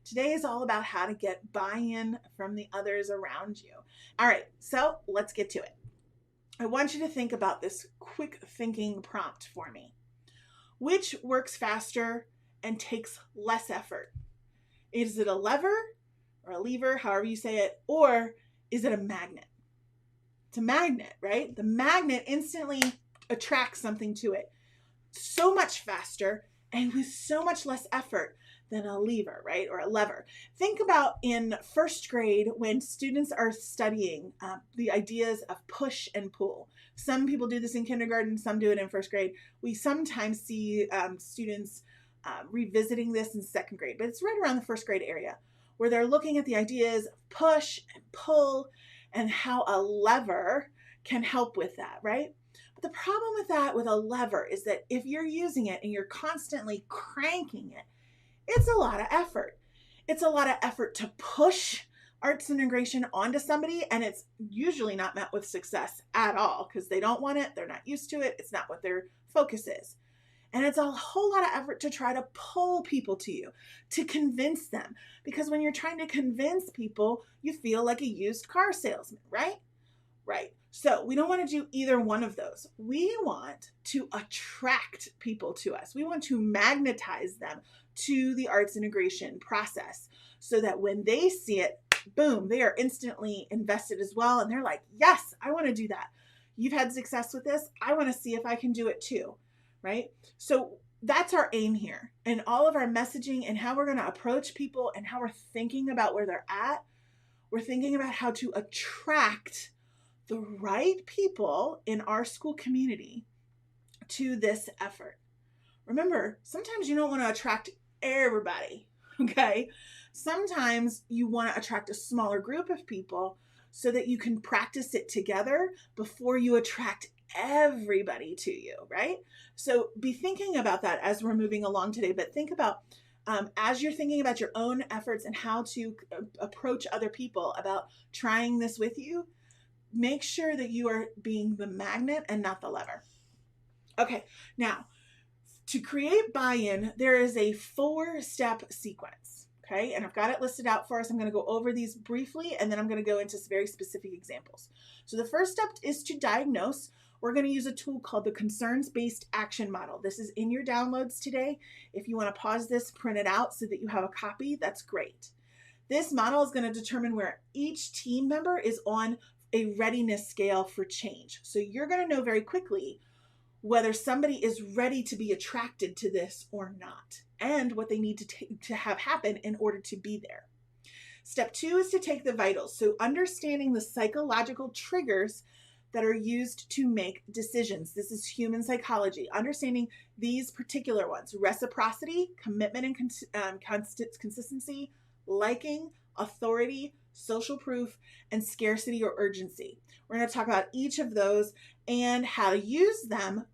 Today is all about how to get buy-in from the others around you. All right, so let's get to it. I want you to think about this quick thinking prompt for me. Which works faster and takes less effort? Is it a lever or a lever, however you say it, or is it a magnet? It's a magnet, right? The magnet instantly attracts something to it so much faster and with so much less effort than a lever, right? Or a lever. Think about in first grade when students are studying the ideas of push and pull. Some people do this in kindergarten, some do it in first grade. We sometimes see students revisiting this in second grade, but it's right around the first grade area where they're looking at the ideas of push and pull and how a lever can help with that, right? But the problem with that, with a lever, is that if you're using it and you're constantly cranking it, it's a lot of effort. It's a lot of effort to push arts integration onto somebody, and it's usually not met with success at all because they don't want it, they're not used to it, it's not what their focus is. And it's a whole lot of effort to try to pull people to you, to convince them. Because when you're trying to convince people, you feel like a used car salesman, right? Right. So we don't want to do either one of those. We want to attract people to us. We want to magnetize them to the arts integration process so that when they see it, boom, they are instantly invested as well. And they're like, yes, I want to do that. You've had success with this. I want to see if I can do it too. Right? So that's our aim here. And all of our messaging and how we're going to approach people and how we're thinking about where they're at, we're thinking about how to attract the right people in our school community to this effort. Remember, sometimes you don't want to attract everybody, okay? Sometimes you want to attract a smaller group of people so that you can practice it together before you attract everybody to you, right? So be thinking about that as we're moving along today, but think about as you're thinking about your own efforts and how to approach other people about trying this with you, make sure that you are being the magnet and not the lever. Okay, now to create buy-in, there is a 4-step sequence. Okay, and I've got it listed out for us. I'm going to go over these briefly, and then I'm going to go into very specific examples. So the first step is to diagnose. We're going to use a tool called the Concerns-Based Action Model. This is in your downloads today. If you want to pause this, print it out so that you have a copy, that's great. This model is going to determine where each team member is on a readiness scale for change. So you're going to know very quickly whether somebody is ready to be attracted to this or not, and what they need to have happen in order to be there. Step 2 is to take the vitals. So understanding the psychological triggers that are used to make decisions. This is human psychology. Understanding these particular ones: reciprocity, commitment and consistency, liking, authority, social proof, and scarcity or urgency. We're going to talk about each of those and how to use them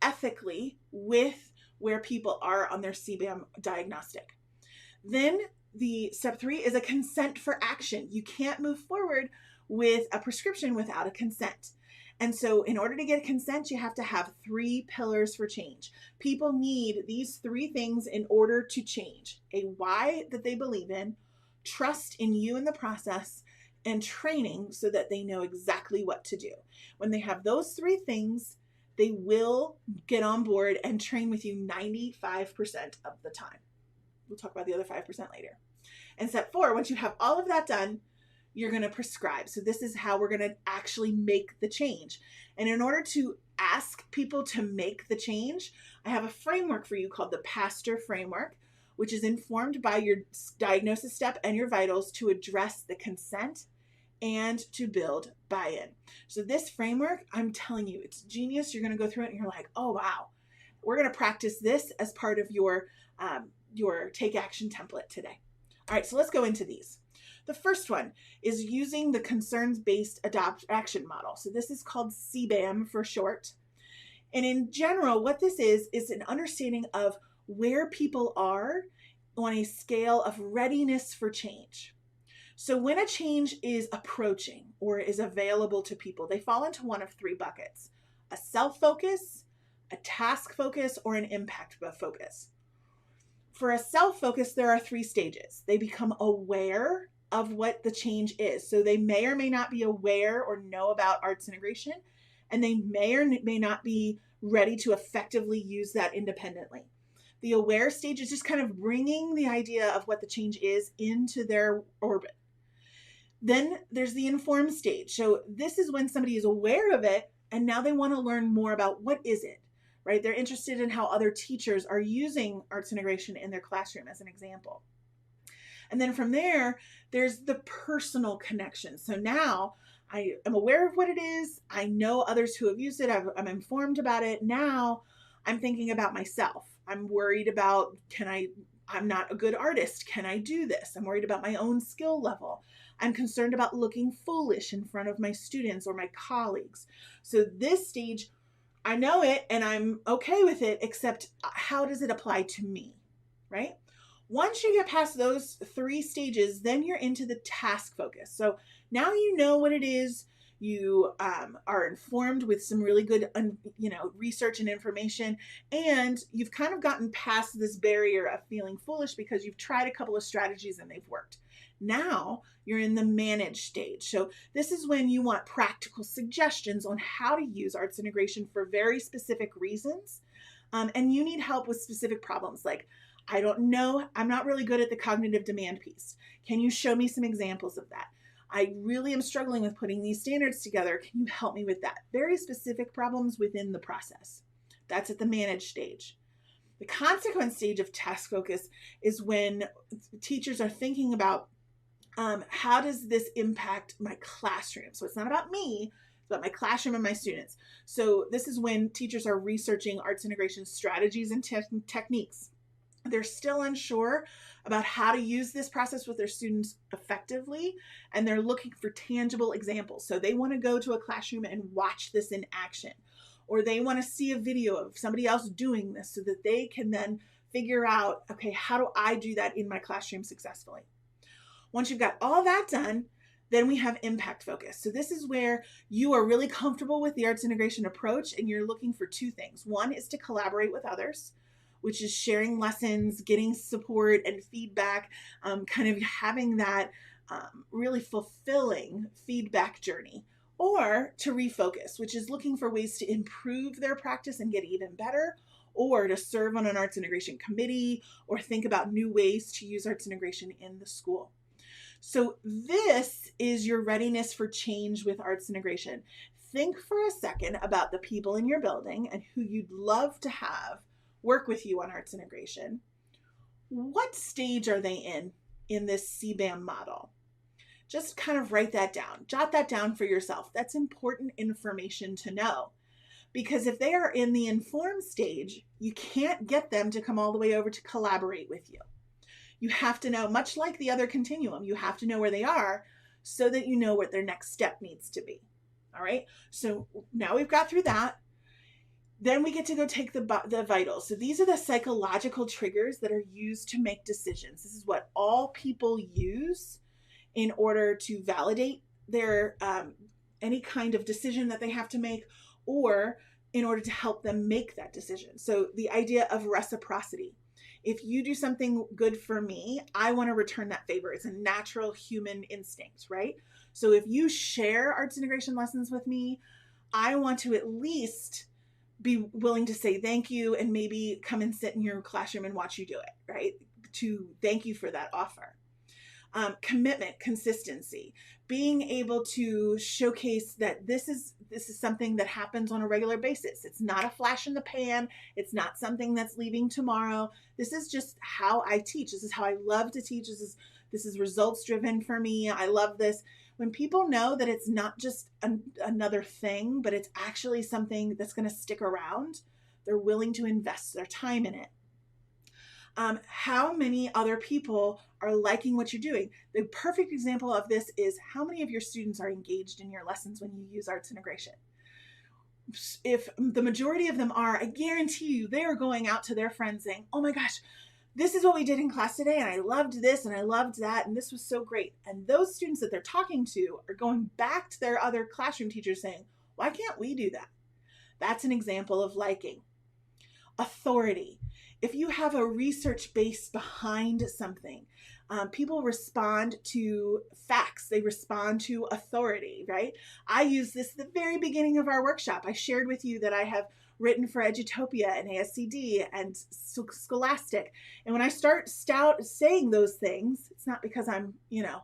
ethically with where people are on their CBAM diagnostic. Then the step 3 is a consent for action. You can't move forward with a prescription without a consent. And so in order to get consent, you have to have 3 pillars for change. People need these 3 things in order to change: a why that they believe in, trust in you in the process, and training so that they know exactly what to do. When they have those 3 things, they will get on board and train with you 95% of the time. We'll talk about the other 5% later. And step 4, once you have all of that done, you're going to prescribe. So this is how we're going to actually make the change. And in order to ask people to make the change, I have a framework for you called the PASTOR framework, which is informed by your diagnosis step and your vitals to address the consent and to build buy-in. So this framework, I'm telling you, it's genius. You're going to go through it and you're like, oh, wow. We're going to practice this as part of your take action template today. All right, so let's go into these. The first one is using the concerns-based action model. So this is called CBAM for short. And in general, what this is an understanding of where people are on a scale of readiness for change. So when a change is approaching or is available to people, they fall into one of 3 buckets: a self-focus, a task focus, or an impact focus. For a self-focus, there are 3 stages. They become aware of what the change is. So they may or may not be aware or know about arts integration, and they may or may not be ready to effectively use that independently. The aware stage is just kind of bringing the idea of what the change is into their orbit. Then there's the informed stage. So this is when somebody is aware of it and now they want to learn more about what is it, right? They're interested in how other teachers are using arts integration in their classroom as an example. And then from there, there's the personal connection. So now I am aware of what it is. I know others who have used it. I'm informed about it. Now I'm thinking about myself. I'm worried about, I'm not a good artist. Can I do this? I'm worried about my own skill level. I'm concerned about looking foolish in front of my students or my colleagues. So this stage, I know it and I'm okay with it, except how does it apply to me, right? Once you get past those 3 stages, then you're into the task focus. So now you know what it is. You are informed with some really good, research and information, and you've kind of gotten past this barrier of feeling foolish because you've tried a couple of strategies and they've worked. Now you're in the manage stage. So this is when you want practical suggestions on how to use arts integration for very specific reasons. And you need help with specific problems like, I don't know, I'm not really good at the cognitive demand piece. Can you show me some examples of that? I really am struggling with putting these standards together. Can you help me with that? Very specific problems within the process. That's at the manage stage. The consequence stage of task focus is when teachers are thinking about how does this impact my classroom? So it's not about me, it's about my classroom and my students. So this is when teachers are researching arts integration strategies and techniques. They're still unsure about how to use this process with their students effectively, and they're looking for tangible examples. So they want to go to a classroom and watch this in action, or they want to see a video of somebody else doing this so that they can then figure out, okay, how do I do that in my classroom successfully? Once you've got all that done, then we have impact focus. So this is where you are really comfortable with the arts integration approach and you're looking for 2 things. One is to collaborate with others, which is sharing lessons, getting support and feedback, kind of having that really fulfilling feedback journey. Or to refocus, which is looking for ways to improve their practice and get even better, or to serve on an arts integration committee, or think about new ways to use arts integration in the school. So this is your readiness for change with arts integration. Think for a second about the people in your building and who you'd love to have work with you on arts integration. What stage are they in this CBAM model? Just kind of write that down. Jot that down for yourself. That's important information to know. Because if they are in the informed stage, you can't get them to come all the way over to collaborate with you. You have to know, much like the other continuum, you have to know where they are so that you know what their next step needs to be. All right. So now we've got through that. Then we get to go take the vitals. So these are the psychological triggers that are used to make decisions. This is what all people use in order to validate their any kind of decision that they have to make, or in order to help them make that decision. So the idea of reciprocity. If you do something good for me, I want to return that favor. It's a natural human instinct, right? So if you share arts integration lessons with me, I want to at least be willing to say thank you and maybe come and sit in your classroom and watch you do it, right? To thank you for that offer. Commitment, consistency, being able to showcase that this is something that happens on a regular basis. It's not a flash in the pan. It's not something that's leaving tomorrow. This is just how I teach. This is how I love to teach. This is results driven for me. I love this. When people know that it's not just another thing, but it's actually something that's going to stick around, they're willing to invest their time in it. How many other people are liking what you're doing? The perfect example of this is how many of your students are engaged in your lessons when you use arts integration. If the majority of them are, I guarantee you they are going out to their friends saying, oh my gosh, this is what we did in class today, and I loved this and I loved that, and this was so great. And those students that they're talking to are going back to their other classroom teachers saying, why can't we do that? That's an example of liking. Authority. if you have a research base behind something, people respond to facts. They respond to authority, right? I use this at the very beginning of our workshop. I shared with you that I have written for Edutopia and ASCD and Scholastic. And when I start saying those things, it's not because I'm,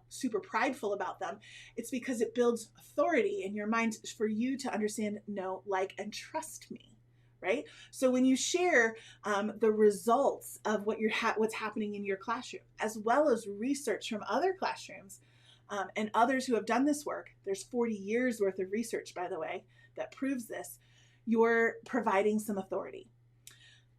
super prideful about them. It's because it builds authority in your mind for you to understand, know, like, and trust me. Right? So when you share the results of what's happening in your classroom, as well as research from other classrooms and others who have done this work, there's 40 years worth of research, by the way, that proves this, you're providing some authority.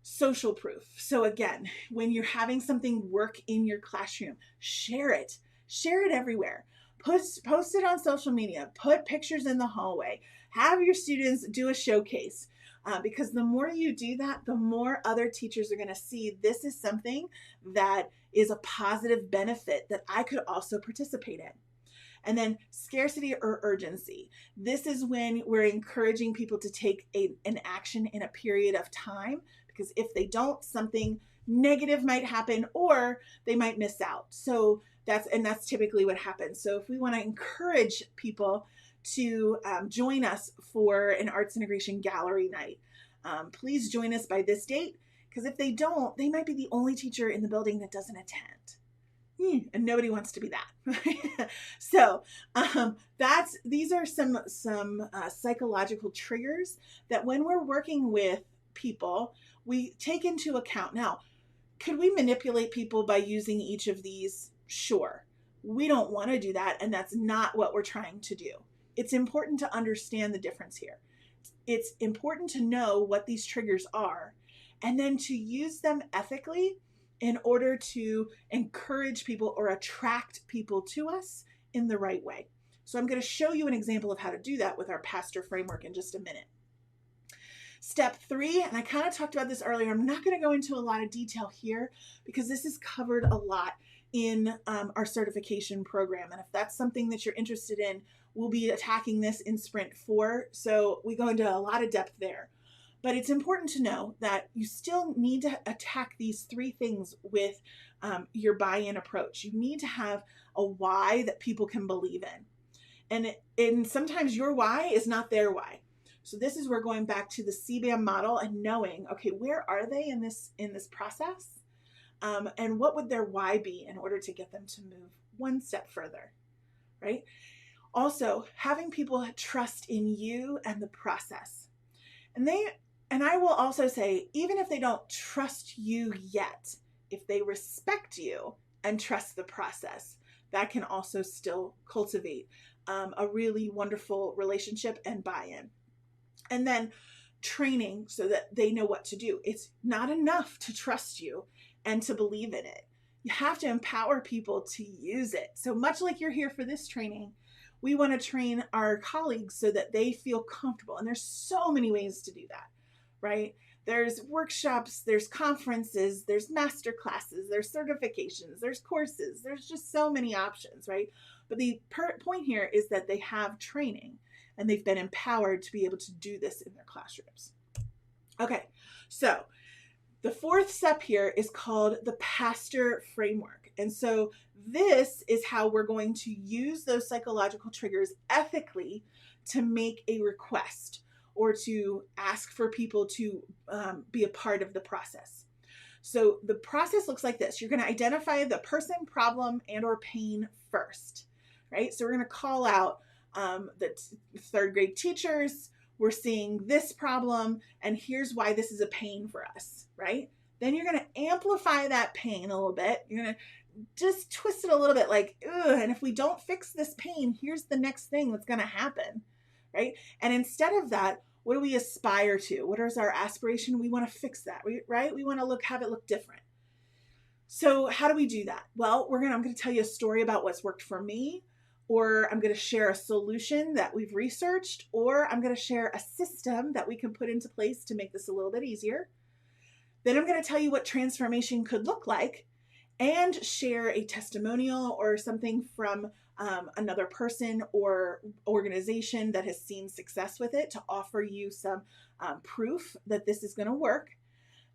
Social proof. So again, when you're having something work in your classroom, share it. Share it everywhere. Post it on social media. Put pictures in the hallway. Have your students do a showcase. Because the more you do that, the more other teachers are going to see this is something that is a positive benefit that I could also participate in. And then scarcity or urgency. This is when we're encouraging people to take an action in a period of time, because if they don't, something negative might happen or they might miss out. So that's typically what happens. So if we want to encourage people to join us for an arts integration gallery night, please join us by this date, because if they don't, they might be the only teacher in the building that doesn't attend. And nobody wants to be that. So these are some psychological triggers that when we're working with people, we take into account. Now, could we manipulate people by using each of these? Sure. We don't want to do that, and that's not what we're trying to do. It's important to understand the difference here. It's important to know what these triggers are, and then to use them ethically in order to encourage people or attract people to us in the right way. So I'm going to show you an example of how to do that with our PASTOR framework in just a minute. Step 3, and I kind of talked about this earlier. I'm not going to go into a lot of detail here because this is covered a lot in our certification program. And if that's something that you're interested in, we'll be attacking this in Sprint 4. So we go into a lot of depth there. But it's important to know that you still need to attack these 3 things with your buy-in approach. You need to have a why that people can believe in. And sometimes your why is not their why. So this is where going back to the CBAM model and knowing, okay, where are they in this process? And what would their why be in order to get them to move one step further, right? Also, having people trust in you and the process. And I will also say, even if they don't trust you yet, if they respect you and trust the process, that can also still cultivate a really wonderful relationship and buy-in. And then training so that they know what to do. It's not enough to trust you and to believe in it. You have to empower people to use it. So much like you're here for this training, we want to train our colleagues so that they feel comfortable. And there's so many ways to do that, right? There's workshops, there's conferences, there's master classes, there's certifications, there's courses, there's just so many options, right? But the point here is that they have training and they've been empowered to be able to do this in their classrooms. Okay, so the 4th step here is called the PASTOR framework. And so this is how we're going to use those psychological triggers ethically to make a request or to ask for people to be a part of the process. So the process looks like this. You're going to identify the person, problem, and or pain first, right? So we're going to call out the 3rd grade teachers. We're seeing this problem, and here's why this is a pain for us, right? Then you're going to amplify that pain a little bit. You're going to just twist it a little bit like, ugh, and if we don't fix this pain, here's the next thing that's going to happen, right? And instead of that, what do we aspire to? What is our aspiration? We want to fix that, right? We want to have it look different. So how do we do that? Well, I'm going to tell you a story about what's worked for me, or I'm going to share a solution that we've researched, or I'm going to share a system that we can put into place to make this a little bit easier. Then I'm going to tell you what transformation could look like and share a testimonial or something from another person or organization that has seen success with it to offer you some proof that this is going to work.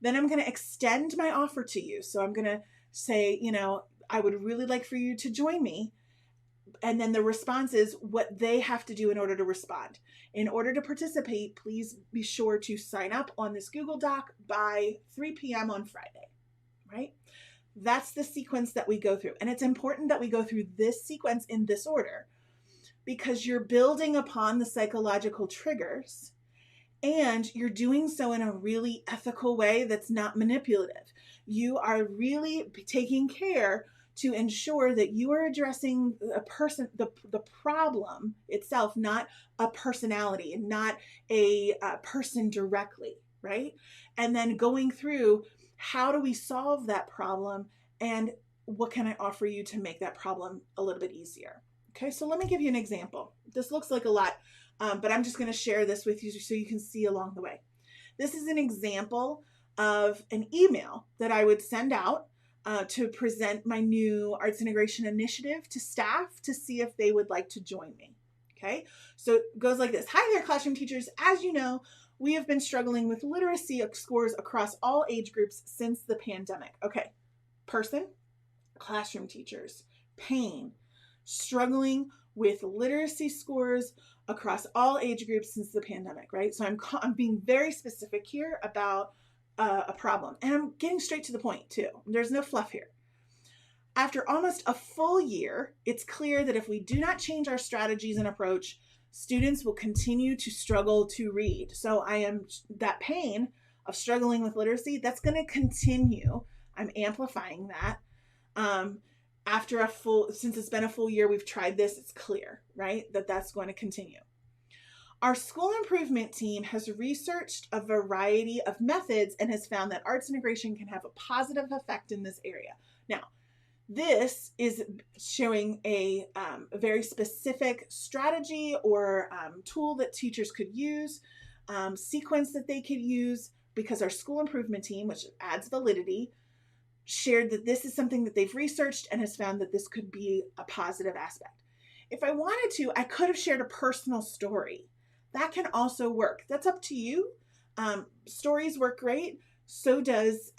Then I'm going to extend my offer to you. So I'm going to say, I would really like for you to join me. And then the response is what they have to do in order to respond. In order to participate, please be sure to sign up on this Google Doc by 3 p.m. on Friday, right? That's the sequence that we go through. And it's important that we go through this sequence in this order because you're building upon the psychological triggers and you're doing so in a really ethical way that's not manipulative. You are really taking care to ensure that you are addressing a person, the problem itself, not a personality, not a person directly, right? And then going through, how do we solve that problem and what can I offer you to make that problem a little bit easier? Okay, so let me give you an example. This looks like a lot, but I'm just going to share this with you so you can see along the way. This is an example of an email that I would send out to present my new arts integration initiative to staff to see if they would like to join me. Okay, so it goes like this. Hi there, classroom teachers. As you know, we have been struggling with literacy scores across all age groups since the pandemic. Okay, person, classroom teachers, pain, struggling with literacy scores across all age groups since the pandemic, right? So I'm being very specific here about a problem. And I'm getting straight to the point too. There's no fluff here. After almost a full year, it's clear that if we do not change our strategies and approach, students will continue to struggle to read. So that pain of struggling with literacy, that's going to continue. I'm amplifying that. Since it's been a full year, we've tried this, it's clear, right? That's going to continue. Our school improvement team has researched a variety of methods and has found that arts integration can have a positive effect in this area. Now, this is showing a very specific strategy or tool that teachers could use, sequence that they could use, because our school improvement team, which adds validity, shared that this is something that they've researched and has found that this could be a positive aspect. If I wanted to, I could have shared a personal story. That can also work. That's up to you. Stories work great. So does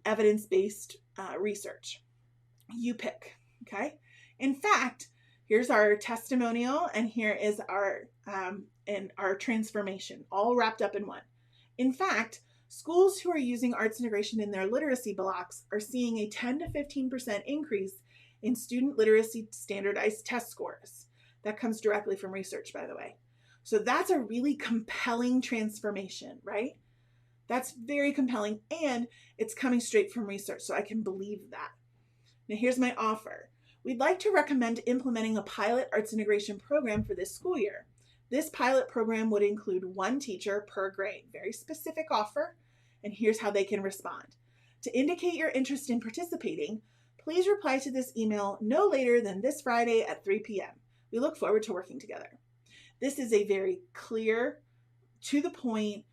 evidence-based research. You pick, okay? In fact, here's our testimonial and here is our transformation, all wrapped up in one. In fact, schools who are using arts integration in their literacy blocks are seeing a 10 to 15% increase in student literacy standardized test scores. That comes directly from research, by the way. So that's a really compelling transformation, right? That's very compelling, and it's coming straight from research, so I can believe that. Now here's my offer. We'd like to recommend implementing a pilot arts integration program for this school year. This pilot program would include one teacher per grade. Very specific offer, and here's how they can respond. To indicate your interest in participating, please reply to this email no later than this Friday at 3 p.m. We look forward to working together. This is a very clear, to the point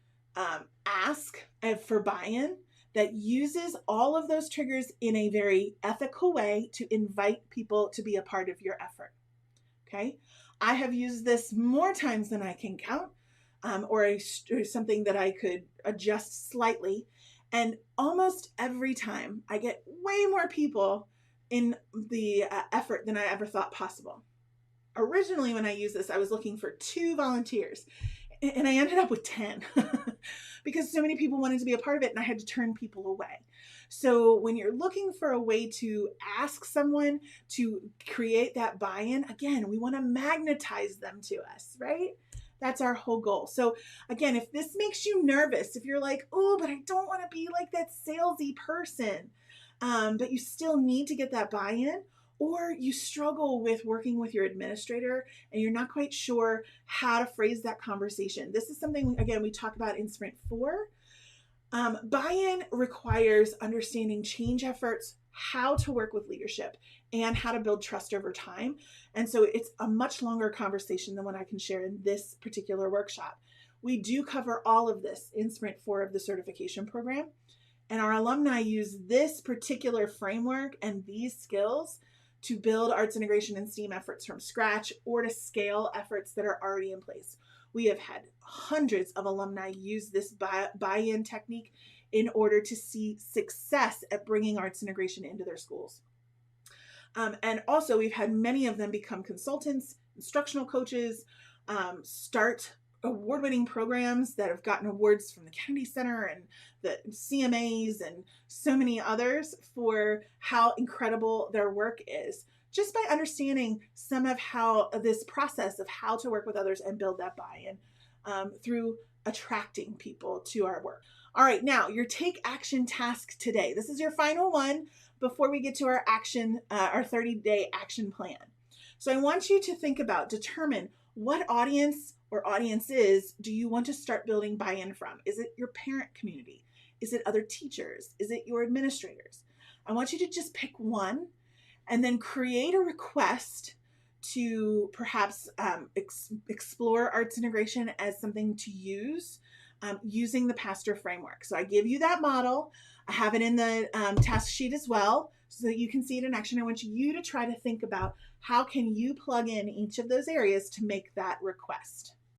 ask for buy-in that uses all of those triggers in a very ethical way to invite people to be a part of your effort. Okay, I have used this more times than I can count, or something that I could adjust slightly, and almost every time I get way more people in the effort than I ever thought possible. Originally, when I used this, I was looking for 2 volunteers, and I ended up with 10 because so many people wanted to be a part of it, and I had to turn people away. So when you're looking for a way to ask someone to create that buy-in, again, we want to magnetize them to us, right? That's our whole goal. So again, if this makes you nervous, if you're like, oh, but I don't want to be like that salesy person, but you still need to get that buy-in, or you struggle with working with your administrator and you're not quite sure how to phrase that conversation. This is something, again, we talk about in Sprint 4. Buy-in requires understanding change efforts, how to work with leadership, and how to build trust over time. And so it's a much longer conversation than what I can share in this particular workshop. We do cover all of this in Sprint 4 of the certification program. And our alumni use this particular framework and these skills to build arts integration and STEAM efforts from scratch or to scale efforts that are already in place. We have had hundreds of alumni use this buy-in technique in order to see success at bringing arts integration into their schools. And also, we've had many of them become consultants, instructional coaches, start award-winning programs that have gotten awards from the Kennedy Center and the CMAs and so many others for how incredible their work is, just by understanding some of how this process of how to work with others and build that buy-in through attracting people to our work. All right, now your take action task today. This is your final one before we get to our action, our 30-day action plan. So I want you to think about, determine what audience or audiences do you want to start building buy-in from? Is it your parent community? Is it other teachers? Is it your administrators? I want you to just pick one and then create a request to perhaps explore arts integration as something to use using the PASTOR framework. So I give you that model. I have it in the task sheet as well so that you can see it in action. I want you to try to think about how can you plug in each of those areas to make that request.